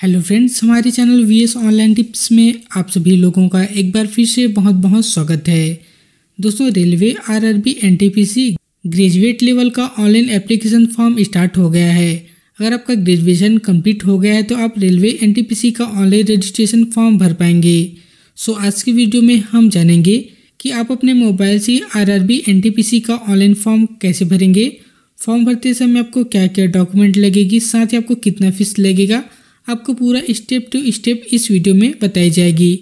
Hello friends, हमारे channel VS online tips में आप सभी लोगों का एक बार फिर से बहुत बहुत स्वागत है। दोस्तों, railway RRB NTPC graduate level का ऑनलाइन एप्लीकेशन फॉर्म स्टार्ट हो गया है। अगर आपका ग्रेजुएशन कंप्लीट हो गया है तो आप रेलवे एनटीपीसी का ऑनलाइन रजिस्ट्रेशन फॉर्म भर पाएंगे। आज की वीडियो में हम जानेंगे कि आप अपने मोबाइल से आरआरबी एनटीपीसी का ऑनलाइन फॉर्म कैसे भरेंगे, फॉर्म भरते समय आपको क्या क्या डॉक्यूमेंट लगेगी, साथ ही आपको कितना फीस लगेगा, आपको पूरा स्टेप टू स्टेप इस वीडियो में बताई जाएगी।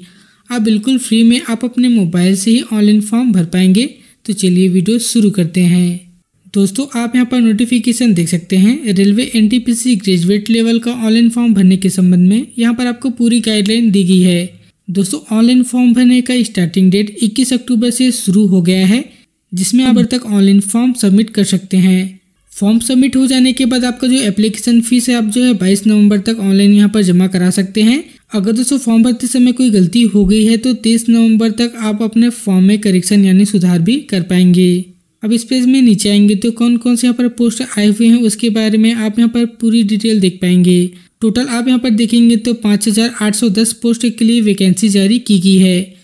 आप बिल्कुल फ्री में आप अपने मोबाइल से ही ऑनलाइन फॉर्म भर पाएंगे। तो चलिए वीडियो शुरू करते हैं। दोस्तों, आप यहां पर नोटिफिकेशन देख सकते हैं। रेलवे एनटीपीसी ग्रेजुएट लेवल का ऑनलाइन फॉर्म भरने के संबंध में यहां पर आपको पूरी गाइडलाइन दी गई है। दोस्तों, ऑनलाइन फॉर्म भरने का स्टार्टिंग डेट 21 अक्टूबर से शुरू हो गया है, जिसमें आप अब तक ऑनलाइन फॉर्म सबमिट कर सकते हैं। फॉर्म सबमिट हो जाने के बाद आपका जो एप्लीकेशन फीस है आप जो है 22 नवंबर तक ऑनलाइन यहां पर जमा करा सकते हैं। अगर दोस्तों फॉर्म भरते समय कोई गलती हो गई है तो 23 नवंबर तक आप अपने फॉर्म में करेक्शन यानी सुधार भी कर पाएंगे। अब इस पेज में नीचे आएंगे तो कौन कौन से यहाँ पर पोस्ट आए हुए हैं उसके बारे में आप यहाँ पर पूरी डिटेल देख पाएंगे। टोटल आप यहाँ पर देखेंगे तो 5810 पोस्ट के लिए वैकेंसी जारी की गई है।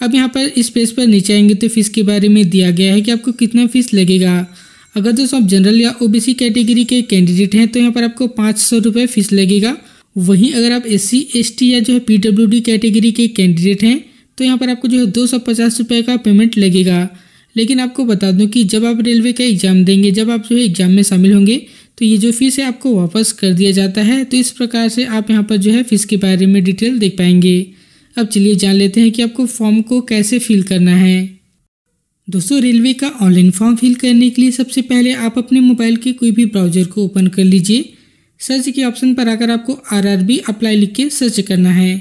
अब यहाँ पर इस पेज पर नीचे आएंगे तो फीस के बारे में दिया गया है कि आपको कितना फीस लगेगा। अगर दोस्तों आप जनरल या ओबीसी कैटेगरी के कैंडिडेट हैं तो यहाँ पर आपको 500 रुपये फीस लगेगा। वहीं अगर आप SC ST या जो है PWD कैटेगरी के कैंडिडेट हैं तो यहाँ पर आपको जो है 250 रुपये का पेमेंट लगेगा। लेकिन आपको बता दूं कि जब आप रेलवे का एग्जाम देंगे, जब आप जो है एग्जाम में शामिल होंगे तो ये जो फीस है आपको वापस कर दिया जाता है। तो इस प्रकार से आप यहाँ पर जो है फीस के बारे में डिटेल देख पाएंगे। अब चलिए जान लेते हैं कि आपको फॉर्म को कैसे फिल करना है। दोस्तों, रेलवे का ऑनलाइन फॉर्म फिल करने के लिए सबसे पहले आप अपने मोबाइल के कोई भी ब्राउजर को ओपन कर लीजिए। सर्च के ऑप्शन पर आकर आपको आरआरबी अप्लाई लिख के सर्च करना है।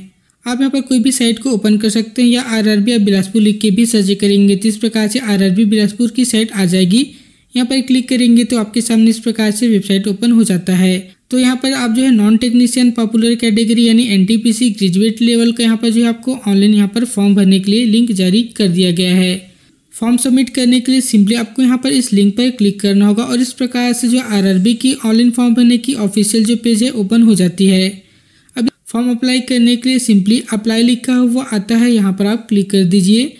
आप यहाँ पर कोई भी साइट को ओपन कर सकते हैं या आरआरबी या बिलासपुर लिख के भी सर्च करेंगे तो इस प्रकार से आरआरबी बिलासपुर की साइट आ जाएगी। यहाँ पर क्लिक करेंगे तो आपके सामने इस प्रकार से वेबसाइट ओपन हो जाता है। तो यहाँ पर आप जो है नॉन टेक्नीशियन पॉपुलर कैटेगरी यानी एनटीपीसी ग्रेजुएट लेवल का यहाँ पर जो है आपको ऑनलाइन यहाँ पर फॉर्म भरने के लिए लिंक जारी कर दिया गया है। फॉर्म सबमिट करने के लिए सिंपली आपको यहाँ पर इस लिंक पर क्लिक करना होगा और इस प्रकार से जो आरआरबी की ऑनलाइन फॉर्म भरने की ऑफिशियल जो पेज है ओपन हो जाती है। अब फॉर्म अप्लाई करने के लिए सिंपली अप्लाई लिखा हुआ आता है, यहाँ पर आप क्लिक कर दीजिए।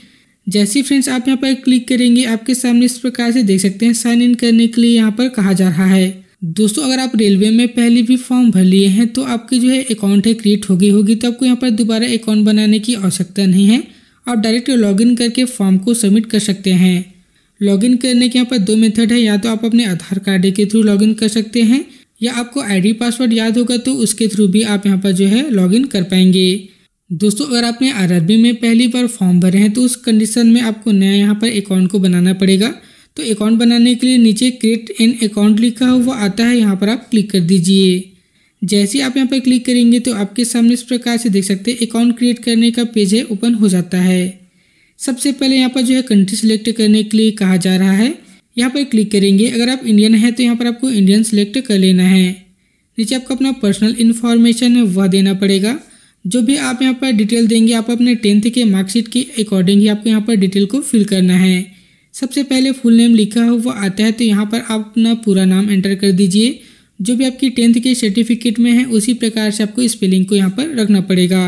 जैसे फ्रेंड्स आप यहाँ पर क्लिक करेंगे आपके सामने इस प्रकार से देख सकते हैं साइन इन करने के लिए यहाँ पर कहा जा रहा है। दोस्तों, अगर आप रेलवे में पहले भी फॉर्म भर लिए हैं तो आपकी जो है अकाउंट है क्रिएट हो गई होगी, तो आपको यहाँ पर दोबारा अकाउंट बनाने की आवश्यकता नहीं है। आप डायरेक्ट लॉगिन करके फॉर्म को सबमिट कर सकते हैं। लॉगिन करने के यहाँ पर 2 मेथड है, या तो आप अपने आधार कार्ड के थ्रू लॉगिन कर सकते हैं या आपको आईडी पासवर्ड याद होगा तो उसके थ्रू भी आप यहाँ पर जो है लॉगिन कर पाएंगे। दोस्तों, अगर आपने आरआरबी में पहली बार फॉर्म भरे हैं तो उस कंडीशन में आपको नया यहाँ पर अकाउंट को बनाना पड़ेगा। तो अकाउंट बनाने के लिए नीचे क्रिएट एन अकाउंट लिखा हुआ आता है, यहाँ पर आप क्लिक कर दीजिए। जैसे आप यहाँ पर क्लिक करेंगे तो आपके सामने इस प्रकार से देख सकते हैं अकाउंट क्रिएट करने का पेज है ओपन हो जाता है। सबसे पहले यहाँ पर जो है कंट्री सिलेक्ट करने के लिए कहा जा रहा है, यहाँ पर क्लिक करेंगे। अगर आप इंडियन हैं तो यहाँ पर आपको इंडियन सिलेक्ट कर लेना है। नीचे आपको अपना पर्सनल इन्फॉर्मेशन है वह देना पड़ेगा। जो भी आप यहाँ पर डिटेल देंगे आप अपने 10th के मार्कशीट के अकॉर्डिंग ही आपको यहाँ पर डिटेल को फिल करना है। सबसे पहले फुल नेम लिखा हुआ आता है तो यहाँ पर आप अपना पूरा नाम एंटर कर दीजिए। जो भी आपकी 10th के सर्टिफिकेट में है उसी प्रकार से आपको स्पेलिंग को यहाँ पर रखना पड़ेगा।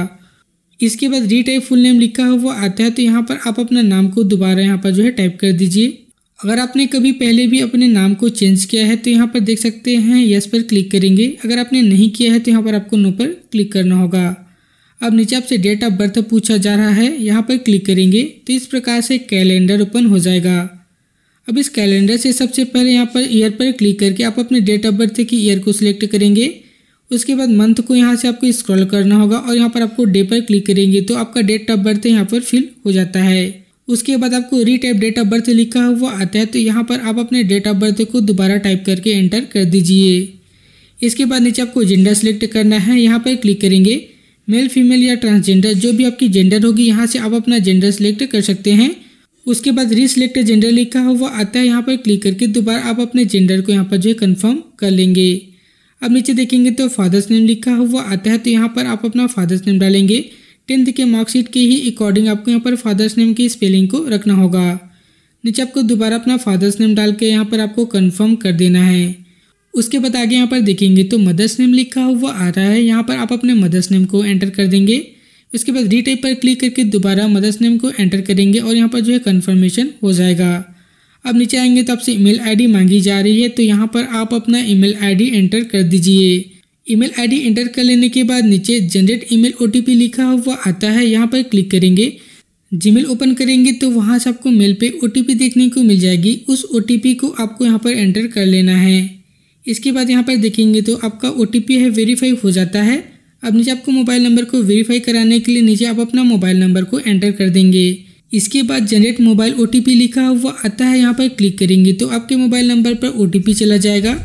इसके बाद रीटाइप फुल नेम लिखा हुआ आता है तो यहाँ पर आप अपना नाम को दोबारा यहाँ पर जो है टाइप कर दीजिए। अगर आपने कभी पहले भी अपने नाम को चेंज किया है तो यहाँ पर देख सकते हैं यस पर क्लिक करेंगे। अगर आपने नहीं किया है तो यहाँ पर आपको नो पर क्लिक करना होगा। अब नीचे आपसे डेट ऑफ बर्थ पूछा जा रहा है, यहाँ पर क्लिक करेंगे तो इस प्रकार से कैलेंडर ओपन हो जाएगा। अब इस कैलेंडर से सबसे पहले यहाँ पर ईयर पर क्लिक करके आप अपने डेट ऑफ बर्थ की ईयर को सिलेक्ट करेंगे। उसके बाद मंथ को यहाँ से आपको स्क्रॉल करना होगा और यहाँ पर आपको डे पर क्लिक करेंगे तो आपका डेट ऑफ बर्थ यहाँ पर फिल हो जाता है। उसके बाद आपको रीटाइप डेट ऑफ बर्थ लिखा हुआ आता है तो यहाँ पर आप अपने डेट ऑफ बर्थ को दोबारा टाइप करके एंटर कर दीजिए। इसके बाद नीचे आपको जेंडर सिलेक्ट करना है, यहाँ पर क्लिक करेंगे। मेल फीमेल या ट्रांसजेंडर जो भी आपकी जेंडर होगी यहाँ से आप अपना जेंडर सिलेक्ट कर सकते हैं। उसके बाद रीसिलेक्ट जेंडर लिखा हुआ आता है, यहाँ पर क्लिक करके दोबारा आप अपने जेंडर को यहाँ पर जो है कन्फर्म कर लेंगे। अब नीचे देखेंगे तो फादर्स नेम लिखा हुआ आता है तो यहाँ पर आप अपना फादर्स नेम डालेंगे। 10th के मार्कशीट के ही अकॉर्डिंग आपको यहाँ पर फादर्स नेम की स्पेलिंग को रखना होगा। नीचे आपको दोबारा अपना फादर्स नेम डाल के यहाँ पर आपको कन्फर्म कर देना है। उसके बाद आगे यहाँ पर देखेंगे तो मदर्स नेम लिखा हुआ आ रहा है। यहाँ पर आप अपने मदर्स नेम को एंटर कर देंगे। उसके बाद रीटाइप पर क्लिक करके दोबारा मदर्स नेम को एंटर करेंगे और यहाँ पर जो है कन्फर्मेशन हो जाएगा। अब नीचे आएंगे तो आपसे ईमेल आईडी मांगी जा रही है, तो यहाँ पर आप अपना ईमेल आईडी एंटर कर दीजिए। ईमेल आईडी एंटर कर लेने के बाद नीचे जनरेट ईमेल ओटीपी लिखा हुआ आता है, यहाँ पर क्लिक करेंगे। जीमेल ओपन करेंगे तो वहाँ से आपको मेल पे ओटीपी देखने को मिल जाएगी। उस ओटीपी को आपको यहाँ पर एंटर कर लेना है। इसके बाद यहाँ पर देखेंगे तो आपका ओटीपी है वेरीफाई हो जाता है। अब नीचे आपको मोबाइल नंबर को वेरीफाई कराने के लिए नीचे आप अपना मोबाइल नंबर को एंटर कर देंगे। इसके बाद जनरेट मोबाइल ओटीपी लिखा हुआ आता है, यहाँ पर क्लिक करेंगे तो आपके मोबाइल नंबर पर ओटीपी चला जाएगा।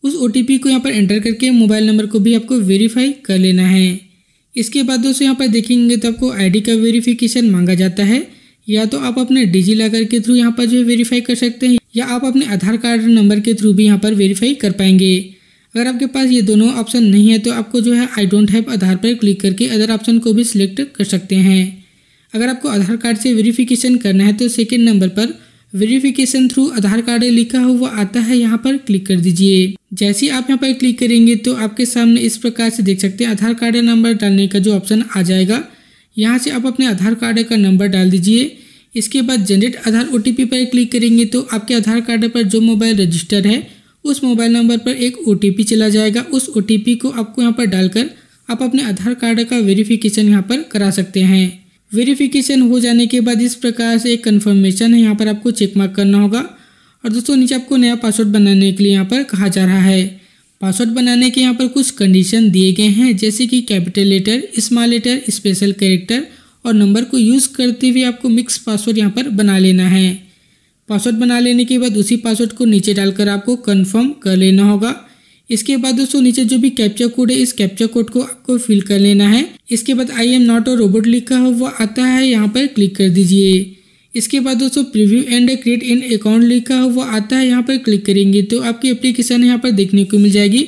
उस ओटीपी को यहाँ पर एंटर करके मोबाइल नंबर को भी आपको वेरीफाई कर लेना है। इसके बाद दोस्तों यहाँ पर देखेंगे तो आपको आईडी का वेरिफिकेशन मांगा जाता है। या तो आप अपने डिजिलॉकर के थ्रू यहाँ पर जो है वेरीफाई कर सकते हैं, या आप अपने आधार कार्ड नंबर के थ्रू भी यहाँ पर वेरीफाई कर पाएंगे। अगर आपके पास ये दोनों ऑप्शन नहीं है तो आपको जो है आई डोंट हैव आधार पर क्लिक करके अदर ऑप्शन को भी सिलेक्ट कर सकते हैं। अगर आपको आधार कार्ड से वेरिफिकेशन करना है तो सेकेंड नंबर पर वेरिफिकेशन थ्रू आधार कार्ड लिखा हुआ आता है, यहाँ पर क्लिक कर दीजिए। जैसे ही आप यहाँ पर क्लिक करेंगे तो आपके सामने इस प्रकार से देख सकते हैं आधार कार्ड नंबर डालने का जो ऑप्शन आ जाएगा। यहाँ से आप अपने आधार कार्ड का नंबर डाल दीजिए। इसके बाद जनरेट आधार ओटीपी पर क्लिक करेंगे तो आपके आधार कार्ड पर जो मोबाइल रजिस्टर है उस मोबाइल नंबर पर एक ओटीपी चला जाएगा। उस ओटीपी को आपको यहाँ पर डालकर आप अपने आधार कार्ड का वेरिफिकेशन यहाँ पर करा सकते हैं। वेरिफिकेशन हो जाने के बाद इस प्रकार से एक कन्फर्मेशन है, यहाँ पर आपको चेक मार्क करना होगा। और दोस्तों नीचे आपको नया पासवर्ड बनाने के लिए यहाँ पर कहा जा रहा है। पासवर्ड बनाने के यहाँ पर कुछ कंडीशन दिए गए हैं, जैसे कि capital letter, small letter, special character और नंबर को यूज़ करते हुए आपको मिक्स पासवर्ड यहाँ पर बना लेना है। पासवर्ड बना लेने के बाद उसी पासवर्ड को नीचे डालकर आपको कंफर्म कर लेना होगा। इसके बाद दोस्तों नीचे जो भी कैप्चा कोड है इस कैप्चा कोड को आपको फिल कर लेना है। इसके बाद I am not a robot लिखा हुआ आता है, यहाँ पर क्लिक कर दीजिए। इसके बाद दोस्तों preview and create an account लिखा हुआ आता है, यहाँ पर क्लिक करेंगे तो आपकी एप्लीकेशन यहाँ पर देखने को मिल जाएगी।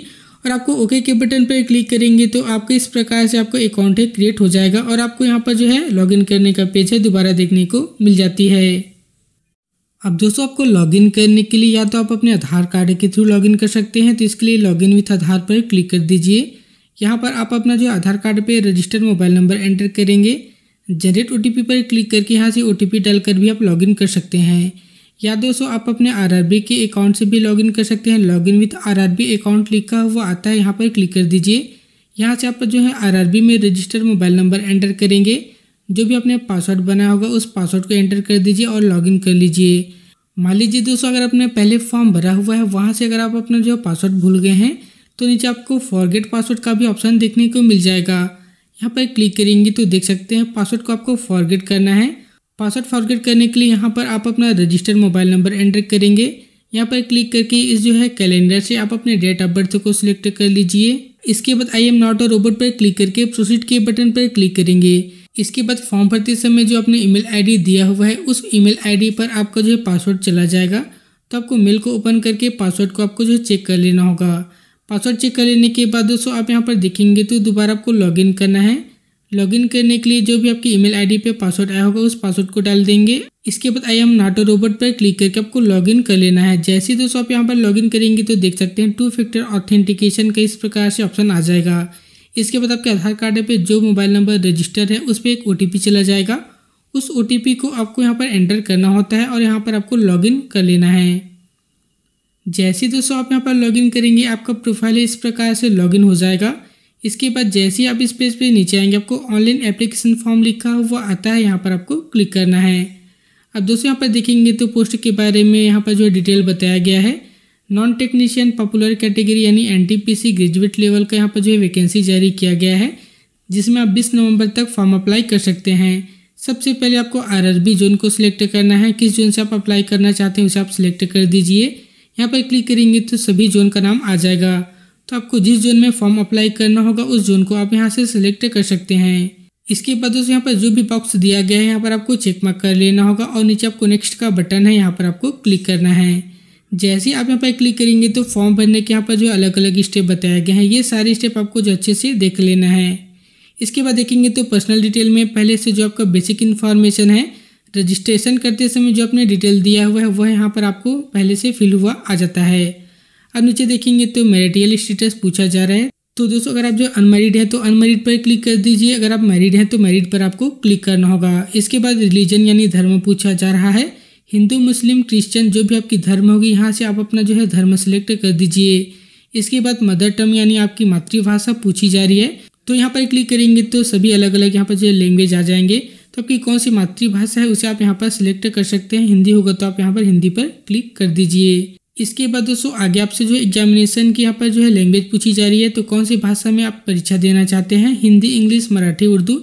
और आपको ओके के बटन पर क्लिक करेंगे तो आपके इस प्रकार से आपका अकाउंट है क्रिएट हो जाएगा और आपको यहाँ पर जो है लॉगिन करने का पेज है दोबारा देखने को मिल जाती है। अब दोस्तों आपको लॉगिन करने के लिए या तो आप अपने आधार कार्ड के थ्रू लॉगिन कर सकते हैं, तो इसके लिए लॉगिन विथ आधार पर क्लिक कर दीजिए। यहाँ पर आप अपना जो आधार कार्ड पे रजिस्टर्ड मोबाइल नंबर एंटर करेंगे। जनरेट ओटीपी पर क्लिक करके यहाँ से ओटीपी डालकर भी आप लॉगिन कर सकते हैं। या दोस्तों आप अपने आरआरबी के अकाउंट से भी लॉगिन कर सकते हैं। लॉगिन विथ आरआरबी अकाउंट लिखा हुआ आता है, यहाँ पर क्लिक कर दीजिए। यहाँ से आप जो है आरआरबी में रजिस्टर्ड मोबाइल नंबर एंटर करेंगे। जो भी आपने पासवर्ड बनाया होगा उस पासवर्ड को एंटर कर दीजिए और लॉगिन कर लीजिए। मान लीजिए दोस्तों अगर आपने पहले फॉर्म भरा हुआ है वहाँ से अगर आप अपना जो पासवर्ड भूल गए हैं तो नीचे आपको फॉरगेट पासवर्ड का भी ऑप्शन देखने को मिल जाएगा। यहाँ पर क्लिक करेंगे तो देख सकते हैं पासवर्ड को आपको फॉरगेट करना है। पासवर्ड फॉरगेट करने के लिए यहाँ पर आप अपना रजिस्टर्ड मोबाइल नंबर एंटर करेंगे। यहाँ पर क्लिक करके इस जो है कैलेंडर से आप अपने डेट ऑफ बर्थ को सिलेक्ट कर लीजिए। इसके बाद I am not a robot पर क्लिक करके प्रोसीड के बटन पर क्लिक करेंगे। इसके बाद फॉर्म भरते समय जो आपने ईमेल आईडी दिया हुआ है उस ईमेल आईडी पर आपका जो है पासवर्ड चला जाएगा। तो आपको मेल को ओपन करके पासवर्ड को आपको जो है चेक कर लेना होगा। पासवर्ड चेक कर लेने के बाद दोस्तों आप यहाँ पर देखेंगे तो दोबारा आपको लॉगिन करना है। लॉगिन करने के लिए जो भी आपकी ईमेल आईडी पे पासवर्ड आया होगा उस पासवर्ड को डाल देंगे। इसके बाद I am not a robot पर क्लिक करके आपको लॉगिन कर लेना है। जैसे ही दोस्तों आप यहाँ पर लॉगिन करेंगे तो देख सकते हैं 2 फैक्टर ऑथेंटिकेशन का इस प्रकार से ऑप्शन आ जाएगा। इसके बाद आपके आधार कार्ड पे जो मोबाइल नंबर रजिस्टर है उस पर एक ओटीपी चला जाएगा। उस ओटीपी को आपको यहाँ पर एंटर करना होता है और यहाँ पर आपको लॉगिन कर लेना है। जैसे दोस्तों आप यहाँ पर लॉगिन करेंगे आपका प्रोफाइल इस प्रकार से लॉगिन हो जाएगा। इसके बाद जैसे ही आप इस पेज पे नीचे आएंगे आपको ऑनलाइन एप्लीकेशन फॉर्म लिखा हुआ आता है, यहाँ पर आपको क्लिक करना है। अब दोस्तों यहाँ पर देखेंगे तो पोस्ट के बारे में यहाँ पर जो डिटेल बताया गया है। नॉन टेक्नीशियन पॉपुलर कैटेगरी यानी एनटीपीसी ग्रेजुएट लेवल का यहाँ पर जो है वैकेंसी जारी किया गया है, जिसमें आप 20 नवंबर तक फॉर्म अप्लाई कर सकते हैं। सबसे पहले आपको आरआरबी जोन को सिलेक्ट करना है। किस जोन से आप अप्लाई करना चाहते हैं उसे आप सिलेक्ट कर दीजिए। यहाँ पर क्लिक करेंगे तो सभी जोन का नाम आ जाएगा। तो आपको जिस जोन में फॉर्म अप्लाई करना होगा उस जोन को आप यहाँ से सिलेक्ट कर सकते हैं। इसके बाद दोस्तों यहाँ पर जो भी बॉक्स दिया गया है यहाँ पर आपको चेक मार्क कर लेना होगा और नीचे आपको नेक्स्ट का बटन है, यहाँ पर आपको क्लिक करना है। जैसे ही आप यहाँ पर क्लिक करेंगे तो फॉर्म भरने के यहाँ पर जो अलग अलग स्टेप बताए गए हैं ये सारे स्टेप आपको जो अच्छे से देख लेना है। इसके बाद देखेंगे तो पर्सनल डिटेल में पहले से जो आपका बेसिक इन्फॉर्मेशन है, रजिस्ट्रेशन करते समय जो आपने डिटेल दिया हुआ है वह यहाँ पर आपको पहले से फिल हुआ आ जाता है। अब नीचे देखेंगे तो मैरिटल स्टेटस पूछा जा रहा है। तो दोस्तों अगर आप जो अनमैरिड है तो अनमैरिड पर क्लिक कर दीजिए, अगर आप मैरिड हैं तो मैरिड पर आपको क्लिक करना होगा। इसके बाद रिलीजन यानी धर्म पूछा जा रहा है, हिंदू मुस्लिम क्रिश्चियन जो भी आपकी धर्म होगी यहाँ से आप अपना जो है धर्म सेलेक्ट कर दीजिए। इसके बाद मदर टंग यानी आपकी मातृभाषा पूछी जा रही है, तो यहाँ पर क्लिक करेंगे तो सभी अलग अलग यहाँ पर जो लैंग्वेज आ जाएंगे। तो आपकी कौन सी मातृभाषा है उसे आप यहाँ पर सिलेक्ट कर सकते हैं, हिंदी होगा तो आप यहाँ पर हिंदी पर क्लिक कर दीजिए। इसके बाद दोस्तों आगे आपसे जो एग्जामिनेशन की यहाँ पर जो है लैंग्वेज पूछी जा रही है, तो कौन सी भाषा में आप परीक्षा देना चाहते हैं, हिंदी इंग्लिश मराठी उर्दू,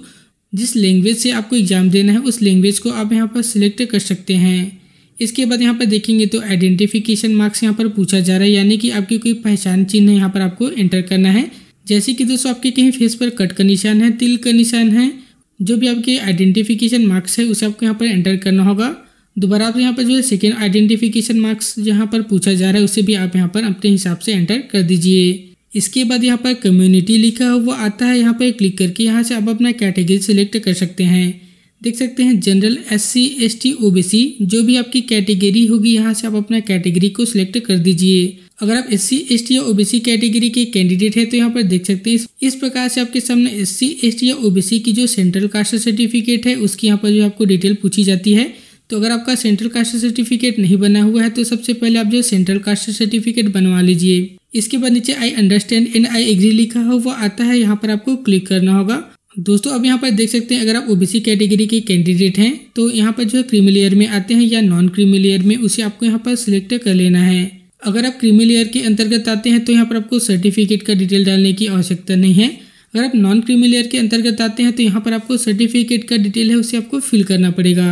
जिस लैंग्वेज से आपको एग्जाम देना है उस लैंग्वेज को आप यहाँ पर सिलेक्ट कर सकते हैं। इसके बाद यहाँ पर देखेंगे तो आइडेंटिफिकेशन मार्क्स यहाँ पर पूछा जा रहा है, यानी कि आपकी कोई पहचान चिन्ह यहाँ पर आपको एंटर करना है। जैसे कि दोस्तों आपके कहीं फेस पर कट का निशान है, तिल का निशान है, जो भी आपके आइडेंटिफिकेशन मार्क्स है उसे आपको यहाँ पर एंटर करना होगा। दोबारा आप यहाँ पर जो है सेकेंड आइडेंटिफिकेशन मार्क्स जहाँ पर पूछा जा रहा है उसे भी आप यहाँ पर अपने हिसाब से एंटर कर दीजिए। इसके बाद यहाँ पर कम्युनिटी लिखा हुआ आता है, यहाँ पर क्लिक करके यहाँ से आप अपना कैटेगरी सिलेक्ट कर सकते हैं। देख सकते हैं जनरल, SC ST OBC जो भी आपकी कैटेगरी होगी यहाँ से आप अपना कैटेगरी को सिलेक्ट कर दीजिए। अगर आप SC ST या OBC कैटेगरी के कैंडिडेट है तो यहाँ पर देख सकते हैं इस प्रकार से आपके सामने SC ST या OBC की जो सेंट्रल कास्ट सर्टिफिकेट है उसकी यहाँ पर जो आपको डिटेल पूछी जाती है। तो अगर आपका सेंट्रल कास्ट सर्टिफिकेट नहीं बना हुआ है तो सबसे पहले आप जो सेंट्रल कास्ट सर्टिफिकेट बनवा लीजिए। इसके बाद नीचे I understand and I agree लिखा हुआ आता है, यहाँ पर आपको क्लिक करना होगा। दोस्तों अब यहाँ पर देख सकते हैं अगर आप OBC कैटेगरी के कैंडिडेट हैं तो यहाँ पर जो है क्रीमी लेयर में आते हैं या नॉन क्रीमी लेयर में, उसे आपको यहाँ पर सिलेक्ट कर लेना है। अगर आप क्रीमी लेयर के अंतर्गत आते हैं तो यहाँ पर आपको सर्टिफिकेट का डिटेल डालने की आवश्यकता नहीं है। अगर आप नॉन क्रीमी लेयर के अंतर्गत आते हैं तो यहाँ पर आपको सर्टिफिकेट का डिटेल है उसे आपको फिल करना पड़ेगा।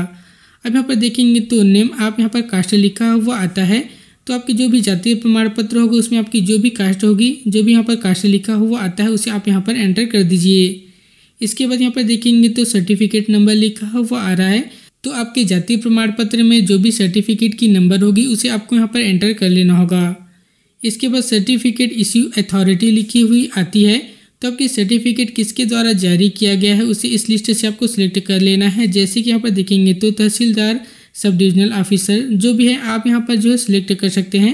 अब यहाँ पर देखेंगे तो नेम आप यहाँ पर कास्ट लिखा हुआ आता है, तो आपकी जो भी जातीय प्रमाण पत्र होगा उसमें आपकी जो भी कास्ट होगी, जो भी यहाँ पर कास्ट लिखा हुआ आता है उसे आप यहाँ पर एंटर कर दीजिए। इसके बाद यहाँ पर देखेंगे तो सर्टिफिकेट नंबर लिखा हुआ आ रहा है, तो आपके जातीय प्रमाण पत्र में जो भी सर्टिफिकेट की नंबर होगी उसे आपको यहाँ पर एंटर कर लेना होगा। इसके बाद सर्टिफिकेट इश्यू अथॉरिटी लिखी हुई आती है, तो आपकी सर्टिफिकेट किसके द्वारा जारी किया गया है उसे इस लिस्ट से आपको सिलेक्ट कर लेना है। जैसे कि यहाँ पर देखेंगे तो तहसीलदार, सब डिविजनल ऑफिसर जो भी है आप यहाँ पर जो है सिलेक्ट कर सकते हैं।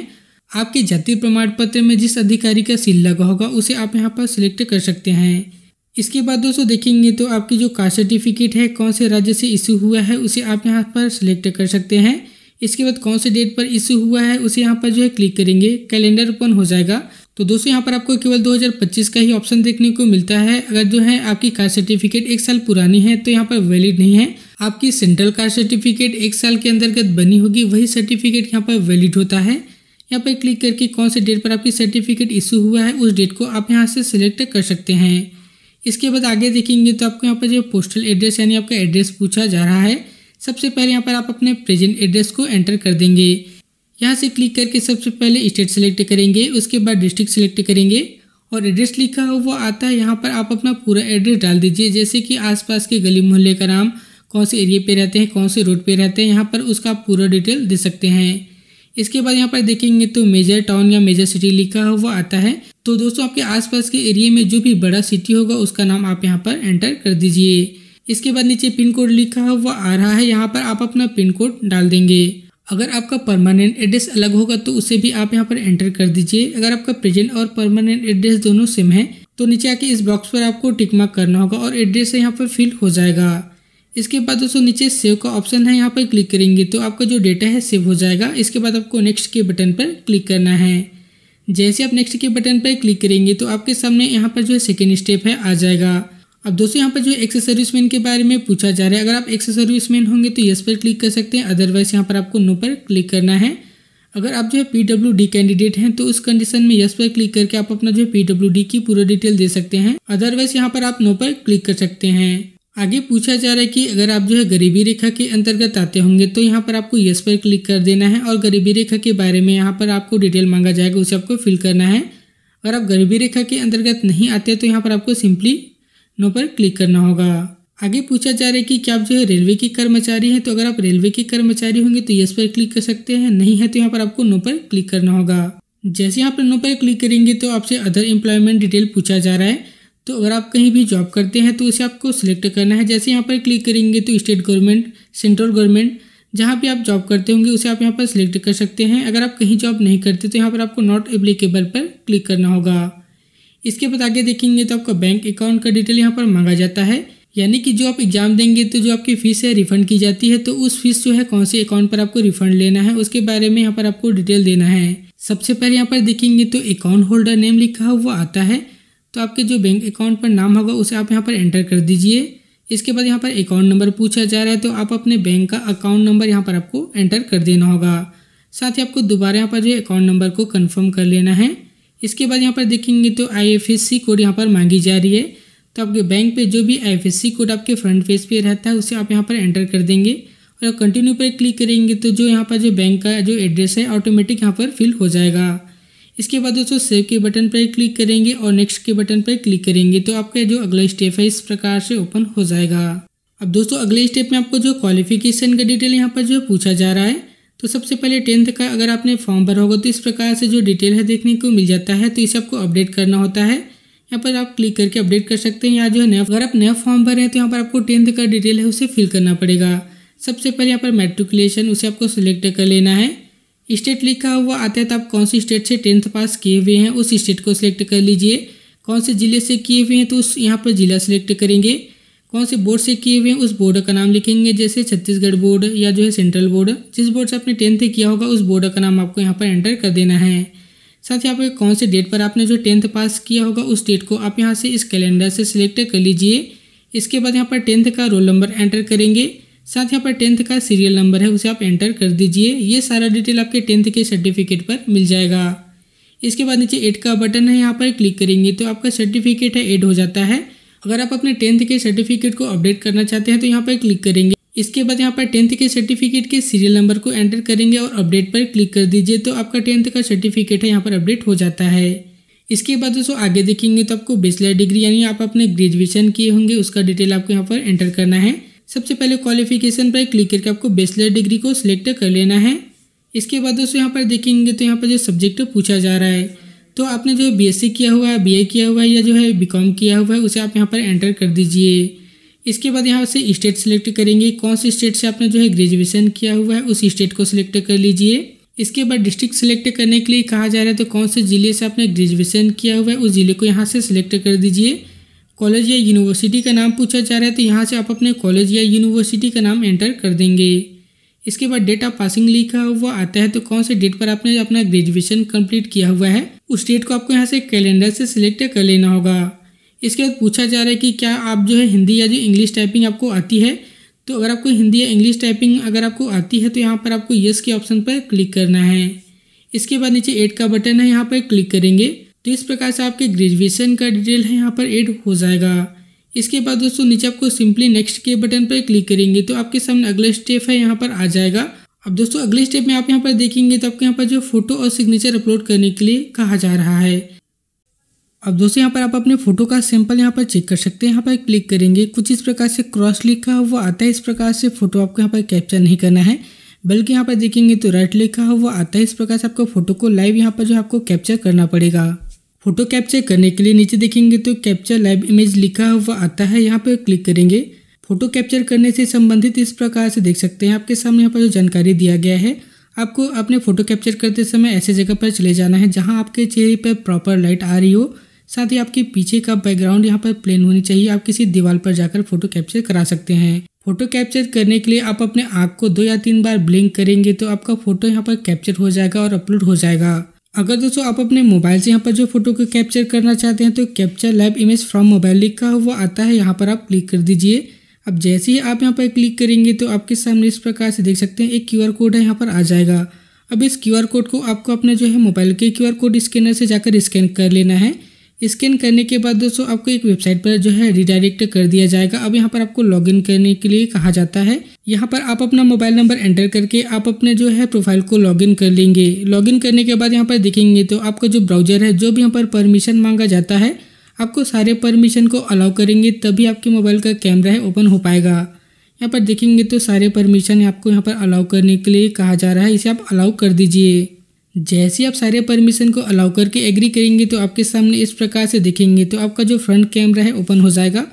आपके जातीय प्रमाण पत्र में जिस अधिकारी का सील लगा होगा उसे आप यहाँ पर सिलेक्ट कर सकते हैं। इसके बाद दोस्तों देखेंगे तो आपकी जो कास्ट सर्टिफिकेट है कौन से राज्य से इशू हुआ है उसे आप यहाँ पर सिलेक्ट कर सकते हैं। इसके बाद कौन से डेट पर इशू हुआ है उसे यहाँ पर जो है क्लिक करेंगे, कैलेंडर ओपन हो जाएगा। तो दोस्तों यहाँ पर आपको केवल 2025 का ही ऑप्शन देखने को मिलता है। अगर जो है आपकी कास्ट सर्टिफिकेट 1 साल पुरानी है तो यहाँ पर वैलिड नहीं है। आपकी सेंट्रल कास्ट सर्टिफिकेट 1 साल के अंतर्गत बनी होगी, वही सर्टिफिकेट यहाँ पर वैलिड होता है। यहाँ पर क्लिक करके कौन से डेट पर आपकी सर्टिफिकेट इशू हुआ है उस डेट को आप यहाँ से सिलेक्ट कर सकते हैं। इसके बाद आगे देखेंगे तो आपको यहाँ पर जो पोस्टल एड्रेस यानी आपका एड्रेस पूछा जा रहा है। सबसे पहले यहाँ पर आप अपने प्रेजेंट एड्रेस को एंटर कर देंगे। यहाँ से क्लिक करके सबसे पहले स्टेट सेलेक्ट करेंगे, उसके बाद डिस्ट्रिक्ट सेलेक्ट करेंगे और एड्रेस लिखा हुआ आता है, यहाँ पर आप अपना पूरा एड्रेस डाल दीजिए। जैसे कि आसपास के गली मोहल्ले का नाम, कौन से एरिया पे रहते हैं, कौन से रोड पे रहते हैं, यहाँ पर उसका पूरा डिटेल दे सकते हैं। इसके बाद यहाँ पर देखेंगे तो मेजर टाउन या मेजर सिटी लिखा हुआ आता है, तो दोस्तों आपके आसपास के एरिया में जो भी बड़ा सिटी होगा उसका नाम आप यहाँ पर एंटर कर दीजिए। इसके बाद नीचे पिन कोड लिखा हुआ आ रहा है, यहाँ पर आप अपना पिन कोड डाल देंगे। अगर आपका परमानेंट एड्रेस अलग होगा तो उसे भी आप यहाँ पर एंटर कर दीजिए। अगर आपका प्रेजेंट और परमानेंट एड्रेस दोनों सेम है तो नीचे आके इस बॉक्स पर आपको टिक मार्क करना होगा और एड्रेस यहाँ पर फिल हो जाएगा। इसके बाद दोस्तों नीचे सेव का ऑप्शन है, यहाँ पर क्लिक करेंगे तो आपका जो डेटा है सेव हो जाएगा। इसके बाद आपको नेक्स्ट के बटन पर क्लिक करना है। जैसे आप नेक्स्ट के बटन पर क्लिक करेंगे तो आपके सामने यहाँ पर जो है सेकेंड स्टेप है आ जाएगा। अब दोस्तों यहाँ पर जो एक्स सर्विसमैन के बारे में पूछा जा रहा है, अगर आप एक्स सर्विसमैन होंगे तो यस पर क्लिक कर सकते हैं, अदरवाइज यहाँ पर आपको नो पर क्लिक करना है। अगर आप जो है PWD कैंडिडेट हैं तो उस कंडीशन में यस पर क्लिक करके आप अपना जो है PWD की पूरा डिटेल दे सकते हैं, अदरवाइज यहाँ पर आप नो पर क्लिक कर सकते हैं। आगे पूछा जा रहा है कि अगर आप जो है गरीबी रेखा के अंतर्गत आते होंगे तो यहाँ पर आपको यस पर क्लिक कर देना है और गरीबी रेखा के बारे में यहाँ पर आपको डिटेल मांगा जाएगा, उसे आपको फिल करना है। अगर आप गरीबी रेखा के अंतर्गत नहीं आते तो यहाँ पर आपको सिंपली नो पर क्लिक करना होगा। आगे पूछा जा रहा है कि क्या आप जो है रेलवे के कर्मचारी हैं, तो अगर आप रेलवे के कर्मचारी होंगे तो यस पर क्लिक कर सकते हैं, नहीं है तो यहाँ पर आपको नो पर क्लिक करना होगा। जैसे यहाँ पर नो पर क्लिक करेंगे तो आपसे अदर एम्प्लॉयमेंट डिटेल पूछा जा रहा है, तो अगर आप कहीं भी जॉब करते हैं तो उसे आपको सिलेक्ट करना है। जैसे यहाँ पर क्लिक करेंगे तो स्टेट गवर्नमेंट, सेंट्रल गवर्नमेंट जहाँ भी आप जॉब करते होंगे उसे आप यहाँ पर सिलेक्ट कर सकते हैं। अगर आप कहीं जॉब नहीं करते तो यहाँ पर आपको नॉट एप्लीकेबल पर क्लिक करना होगा। इसके बाद आगे देखेंगे तो आपका बैंक अकाउंट का डिटेल यहाँ पर मांगा जाता है, यानी कि जो आप एग्जाम देंगे तो जो आपकी फीस है रिफंड की जाती है, तो उस फीस जो है कौन से अकाउंट पर आपको रिफंड लेना है उसके बारे में यहाँ पर आपको डिटेल देना है। सबसे पहले यहाँ पर देखेंगे तो अकाउंट होल्डर नेम लिखा हुआ आता है, तो आपके जो बैंक अकाउंट पर नाम होगा उसे आप यहाँ पर एंटर कर दीजिए। इसके बाद यहाँ पर अकाउंट नंबर पूछा जा रहा है, तो आप अपने बैंक का अकाउंट नंबर यहाँ पर आपको एंटर कर देना होगा। साथ ही आपको दोबारा यहाँ पर जो अकाउंट नंबर को कंफर्म कर लेना है। इसके बाद यहाँ पर देखेंगे तो IFSC कोड यहाँ पर मांगी जा रही है, तो आपके बैंक पे जो भी IFSC कोड आपके फ्रंट पेज पे रहता है उसे आप यहाँ पर एंटर कर देंगे और कंटिन्यू पर क्लिक करेंगे तो जो यहाँ पर जो बैंक का जो एड्रेस है ऑटोमेटिक यहाँ पर फिल हो जाएगा। इसके बाद दोस्तों सेव के बटन पर क्लिक करेंगे और नेक्स्ट के बटन पर क्लिक करेंगे तो आपका जो अगला स्टेप है इस प्रकार से ओपन हो जाएगा। अब दोस्तों अगले स्टेप में आपको जो क्वालिफिकेशन का डिटेल यहाँ पर जो पूछा जा रहा है, तो सबसे पहले 10th का अगर आपने फॉर्म भरा होगा तो इस प्रकार से जो डिटेल है देखने को मिल जाता है, तो इसे आपको अपडेट करना होता है। यहाँ पर आप क्लिक करके अपडेट कर सकते हैं। या जो है नया, अगर आप नया फॉर्म भर रहे हैं तो यहाँ पर आपको 10th का डिटेल है उसे फिल करना पड़ेगा। सबसे पहले यहाँ पर मैट्रिकुलेशन उसे आपको सिलेक्ट कर लेना है। स्टेट लिखा हुआ आता है, तो आप कौन सी स्टेट से 10th पास किए हुए हैं उस स्टेट को सिलेक्ट कर लीजिए। कौन से जिले से किए हुए हैं तो उस यहाँ पर जिला सिलेक्ट करेंगे। कौन से बोर्ड से किए हुए हैं उस बोर्ड का नाम लिखेंगे, जैसे छत्तीसगढ़ बोर्ड या जो है सेंट्रल बोर्ड। जिस बोर्ड से आपने 10th किया होगा उस बोर्ड का नाम आपको यहाँ पर एंटर कर देना है। साथ ही यहाँ पर कौन से डेट पर आपने जो 10th पास किया होगा उस डेट को आप यहाँ से इस कैलेंडर से सिलेक्ट कर लीजिए। इसके बाद यहाँ पर 10th का रोल नंबर एंटर करेंगे। साथ यहाँ पर 10th का सीरियल नंबर है उसे आप एंटर कर दीजिए। ये सारा डिटेल आपके 10th के सर्टिफिकेट पर मिल जाएगा। इसके बाद नीचे ऐड का बटन है, यहाँ पर क्लिक करेंगे तो आपका सर्टिफिकेट है ऐड हो जाता है। अगर आप अपने 10th के सर्टिफिकेट को अपडेट करना चाहते हैं तो यहाँ पर क्लिक करेंगे। इसके बाद यहाँ पर 10th के सर्टिफिकेट के सीरियल नंबर को एंटर करेंगे और अपडेट पर क्लिक कर दीजिए, तो आपका 10th का सर्टिफिकेट है यहाँ पर अपडेट हो जाता है। इसके बाद दोस्तों आगे देखेंगे तो आपको बैचलर डिग्री यानी आप अपने ग्रेजुएशन किए होंगे उसका डिटेल आपको यहाँ पर एंटर करना है। सबसे पहले क्वालिफिकेशन पर क्लिक करके आपको बैचलर डिग्री को सिलेक्ट कर लेना है। इसके बाद दोस्तों यहाँ पर देखेंगे तो यहाँ पर जो सब्जेक्ट पूछा जा रहा है, तो आपने जो BSc किया हुआ है, BA किया हुआ है या जो है BCom किया हुआ है उसे आप यहाँ पर एंटर कर दीजिए। इसके बाद यहाँ से स्टेट सिलेक्ट करेंगे। कौन सी स्टेट से आपने जो है ग्रेजुएशन किया हुआ है उस स्टेट को सिलेक्ट कर लीजिए। इसके बाद डिस्ट्रिक्ट सिलेक्ट करने के लिए कहा जा रहा है, तो कौन से जिले से आपने ग्रेजुएशन किया हुआ है उस जिले को यहाँ से सिलेक्ट कर दीजिए। कॉलेज या यूनिवर्सिटी का नाम पूछा जा रहा है, तो यहाँ से आप अपने कॉलेज या यूनिवर्सिटी का नाम एंटर कर देंगे। इसके बाद डेट ऑफ पासिंग लिखा हुआ आता है, तो कौन से डेट पर आपने अपना ग्रेजुएशन कंप्लीट किया हुआ है उस डेट को आपको यहाँ से कैलेंडर से सिलेक्ट कर लेना होगा। इसके बाद पूछा जा रहा है कि क्या आप जो है हिंदी या जो इंग्लिश टाइपिंग आपको आती है, तो अगर आपको हिंदी या इंग्लिश टाइपिंग अगर आपको आती है तो यहाँ पर आपको यस के ऑप्शन पर क्लिक करना है। इसके बाद नीचे ऐड का बटन है, यहाँ पर क्लिक करेंगे तो इस प्रकार से आपके ग्रेजुएशन का डिटेल है यहाँ पर ऐड हो जाएगा। इसके बाद दोस्तों नीचे आपको सिंपली नेक्स्ट के बटन पर क्लिक करेंगे तो आपके सामने अगला स्टेप है यहाँ पर आ जाएगा। अब दोस्तों अगले स्टेप में आप यहाँ पर देखेंगे तो आपको यहाँ पर जो फोटो और सिग्नेचर अपलोड करने के लिए कहा जा रहा है। अब दोस्तों यहाँ पर आप अपने फोटो का सैंपल यहाँ पर चेक कर सकते हैं। यहाँ पर क्लिक करेंगे, कुछ इस प्रकार से क्रॉस लिखा हुआ आता है। इस प्रकार से फोटो आपको यहाँ पर कैप्चर नहीं करना है, बल्कि यहाँ पर देखेंगे तो राइट लिखा हुआ आता है। इस प्रकार से आपको फोटो को लाइव यहाँ पर जो आपको कैप्चर करना पड़ेगा। फोटो कैप्चर करने के लिए नीचे देखेंगे तो कैप्चर लाइव इमेज लिखा हुआ आता है, यहाँ पर क्लिक करेंगे। फोटो कैप्चर करने से संबंधित इस प्रकार से देख सकते हैं आपके सामने यहाँ पर जो जानकारी दिया गया है। आपको अपने फोटो कैप्चर करते समय ऐसे जगह पर चले जाना है जहाँ आपके चेहरे पर प्रॉपर लाइट आ रही हो, साथ ही आपके पीछे का बैकग्राउंड यहाँ पर प्लेन होनी चाहिए। आप किसी दीवार पर जाकर फोटो कैप्चर करा सकते हैं। फोटो कैप्चर करने के लिए आप अपने आँख को 2 या 3 बार ब्लिंक करेंगे तो आपका फोटो यहाँ पर कैप्चर हो जाएगा और अपलोड हो जाएगा। अगर दोस्तों आप अपने मोबाइल से यहाँ पर जो फोटो को कैप्चर करना चाहते हैं तो capture live image from mobile लिखा हुआ आता है, यहाँ पर आप क्लिक कर दीजिए। अब जैसे ही आप यहाँ पर क्लिक करेंगे तो आपके सामने इस प्रकार से देख सकते हैं एक QR कोड है यहाँ पर आ जाएगा। अब इस QR कोड को आपको अपने जो है मोबाइल के QR कोड स्कैनर से जाकर स्कैन कर लेना है। स्कैन करने के बाद दोस्तों आपको एक वेबसाइट पर जो है रिडायरेक्ट कर दिया जाएगा। अब यहाँ पर आपको लॉगिन करने के लिए कहा जाता है। यहाँ पर आप अपना मोबाइल नंबर एंटर करके आप अपने जो है प्रोफाइल को लॉगिन कर लेंगे। लॉगिन करने के बाद यहाँ पर देखेंगे तो आपका जो ब्राउजर है, जो भी यहाँ पर परमिशन मांगा जाता है, आपको सारे परमिशन को अलाउ करेंगे तभी आपके मोबाइल का कैमरा है ओपन हो पाएगा। यहाँ पर देखेंगे तो सारे परमिशन आपको यहाँ पर अलाउ करने के लिए कहा जा रहा है, इसे आप अलाउ कर दीजिए। जैसे ही आप सारे परमिशन को अलाउ करके एग्री करेंगे तो आपके सामने इस प्रकार से देखेंगे तो आपका जो फ्रंट कैमरा है ओपन हो जाएगा।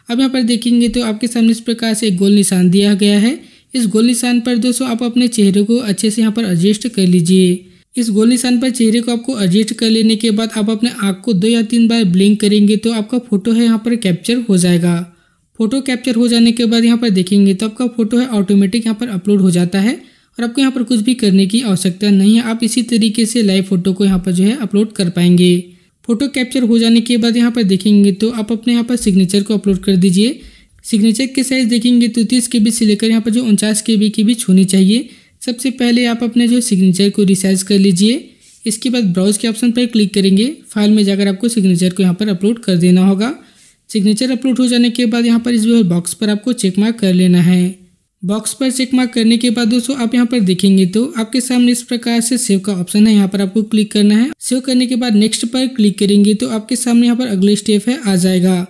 अब यहाँ पर देखेंगे तो आपके सामने इस प्रकार से एक गोल निशान दिया गया है। इस गोल निशान पर दोस्तों आप अपने चेहरे को अच्छे से यहाँ पर एडजस्ट कर लीजिए। इस गोल निशान पर चेहरे को आपको एडजस्ट कर लेने के बाद आप अपने आँख को 2 या 3 बार ब्लिंक करेंगे तो आपका फोटो है यहाँ पर कैप्चर हो जाएगा। फोटो कैप्चर हो जाने के बाद यहाँ पर देखेंगे तो आपका फोटो है ऑटोमेटिक यहाँ पर अपलोड हो जाता है और आपको यहाँ पर कुछ भी करने की आवश्यकता नहीं है। आप इसी तरीके से लाइव फोटो को यहाँ पर जो है अपलोड कर पाएंगे। फोटो कैप्चर हो जाने के बाद यहाँ पर देखेंगे तो आप अपने यहाँ पर सिग्नेचर को अपलोड कर दीजिए। सिग्नेचर के साइज देखेंगे तो 30 KB से लेकर यहाँ पर जो 49 KB की भी होनी चाहिए। सबसे पहले आप अपने जो सिग्नेचर को रिसाइज कर लीजिए। इसके बाद ब्राउज के ऑप्शन पर क्लिक करेंगे। फाइल में जाकर आपको सिग्नेचर को यहाँ पर अपलोड कर देना होगा। सिग्नेचर अपलोड हो जाने के बाद यहाँ पर इस बॉक्स पर आपको चेक मार्क कर लेना है। बॉक्स पर चेक मार्क करने के बाद दोस्तों आप यहाँ पर देखेंगे तो आपके सामने इस प्रकार से सेव का ऑप्शन है, यहाँ पर आपको क्लिक करना है। सेव करने के बाद नेक्स्ट पर क्लिक करेंगे तो आपके सामने यहाँ पर अगले स्टेप है आ जाएगा।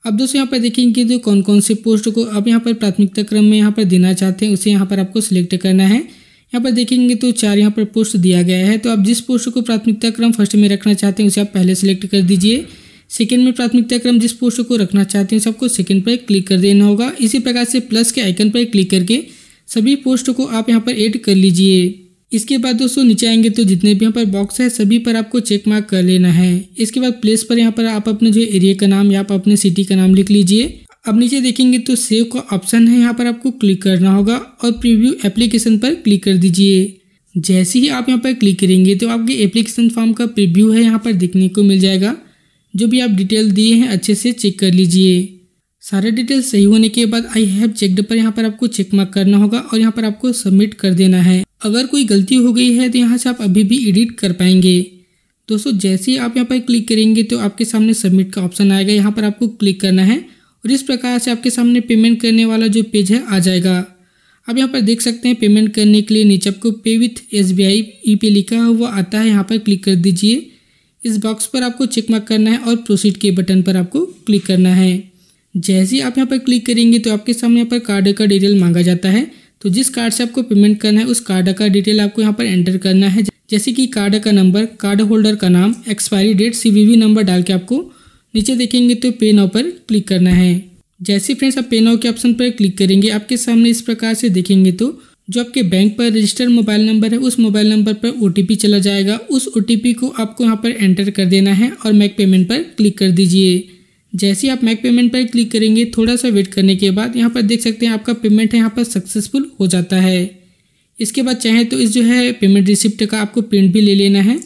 अब दोस्तों यहाँ पर देखेंगे तो कौन कौन से पोस्ट को आप यहाँ पर प्राथमिकता क्रम में यहाँ पर देना चाहते हैं उसे यहाँ पर आपको सिलेक्ट करना है। यहाँ पर देखेंगे तो 4 यहाँ पर पोस्ट दिया गया है, तो आप जिस पोस्ट को प्राथमिकता क्रम फर्स्ट में रखना चाहते हैं उसे आप पहले सिलेक्ट कर दीजिए। सेकंड में प्राथमिकता क्रम जिस पोस्ट को रखना चाहते हैं उसे आपको सेकंड पर क्लिक कर देना होगा। इसी प्रकार से प्लस के आइकन पर क्लिक करके सभी पोस्ट को आप यहाँ पर ऐड कर लीजिए। इसके बाद दोस्तों नीचे आएंगे तो जितने भी यहाँ पर बॉक्स है सभी पर आपको चेक मार्क कर लेना है। इसके बाद प्लेस पर यहाँ पर आप अपने जो एरिया का नाम या आप अपने सिटी का नाम लिख लीजिए। अब नीचे देखेंगे तो सेव का ऑप्शन है, यहाँ पर आपको क्लिक करना होगा और प्रीव्यू एप्लीकेशन पर क्लिक कर दीजिए। जैसे ही आप यहाँ पर क्लिक करेंगे तो आपके एप्लीकेशन फॉर्म का प्रीव्यू है यहाँ पर देखने को मिल जाएगा। जो भी आप डिटेल दिए हैं अच्छे से चेक कर लीजिए। सारे डिटेल सही होने के बाद आई हैव चेक्ड पर यहाँ पर आपको चेक मार्क करना होगा और यहाँ पर आपको सबमिट कर देना है। अगर कोई गलती हो गई है तो यहाँ से आप अभी भी एडिट कर पाएंगे। दोस्तों जैसे ही आप यहाँ पर क्लिक करेंगे तो आपके सामने सबमिट का ऑप्शन आएगा, यहाँ पर आपको क्लिक करना है और इस प्रकार से आपके सामने पेमेंट करने वाला जो पेज है आ जाएगा। अब यहाँ पर देख सकते हैं पेमेंट करने के लिए नीचे आपको पे विथ SBI ई-पे लिखा हुआ आता है, यहाँ पर क्लिक कर दीजिए। इस बॉक्स पर आपको चेक मार्क करना है और प्रोसीड के बटन पर आपको क्लिक करना है। जैसे ही आप यहाँ पर क्लिक करेंगे तो आपके सामने यहाँ पर कार्ड का डिटेल मांगा जाता है, तो जिस कार्ड से आपको पेमेंट करना है उस कार्ड का डिटेल आपको यहाँ पर एंटर करना है, जैसे कि कार्ड का नंबर, कार्ड होल्डर का नाम, एक्सपायरी डेट, CVV नंबर डाल के आपको नीचे देखेंगे तो पे नाउ पर क्लिक करना है। जैसे फ्रेंड्स आप पे नाउ के ऑप्शन पर क्लिक करेंगे आपके सामने इस प्रकार से देखेंगे तो जो आपके बैंक पर रजिस्टर्ड मोबाइल नंबर है उस मोबाइल नंबर पर OTP चला जाएगा। उस OTP को आपको यहाँ पर एंटर कर देना है और मेक पेमेंट पर क्लिक कर दीजिए। जैसे आप मेक पेमेंट पर क्लिक करेंगे थोड़ा सा वेट करने के बाद यहाँ पर देख सकते हैं आपका पेमेंट है यहाँ पर सक्सेसफुल हो जाता है। इसके बाद चाहे तो इस जो है पेमेंट रिसिप्ट का आपको प्रिंट भी ले लेना है।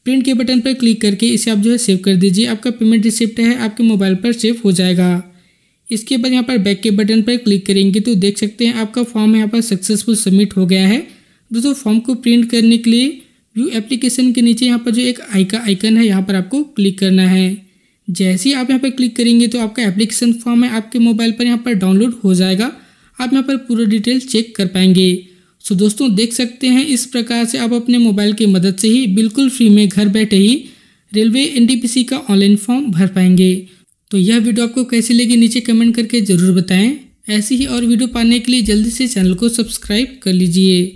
प्रिंट के बटन पर क्लिक करके इसे आप जो है सेव कर दीजिए। आपका पेमेंट रिसिप्ट है आपके मोबाइल पर सेव हो जाएगा। इसके बाद यहाँ पर बैक के बटन पर क्लिक करेंगे तो देख सकते हैं आपका फॉर्म यहाँ पर सक्सेसफुल सबमिट हो गया है। दोस्तों फॉर्म को प्रिंट करने के लिए व्यू एप्लीकेशन के नीचे यहाँ पर जो एक आई का आइकन है यहाँ पर आपको क्लिक करना है। जैसे ही आप यहाँ पर क्लिक करेंगे तो आपका एप्लीकेशन फॉर्म है आपके मोबाइल पर यहाँ पर डाउनलोड हो जाएगा। आप यहाँ पर पूरा डिटेल चेक कर पाएंगे। सो दोस्तों देख सकते हैं इस प्रकार से आप अपने मोबाइल की मदद से ही बिल्कुल फ्री में घर बैठे ही रेलवे NTPC का ऑनलाइन फॉर्म भर पाएंगे। तो यह वीडियो आपको कैसी लगी नीचे कमेंट करके ज़रूर बताएं। ऐसी ही और वीडियो पाने के लिए जल्दी से चैनल को सब्सक्राइब कर लीजिए।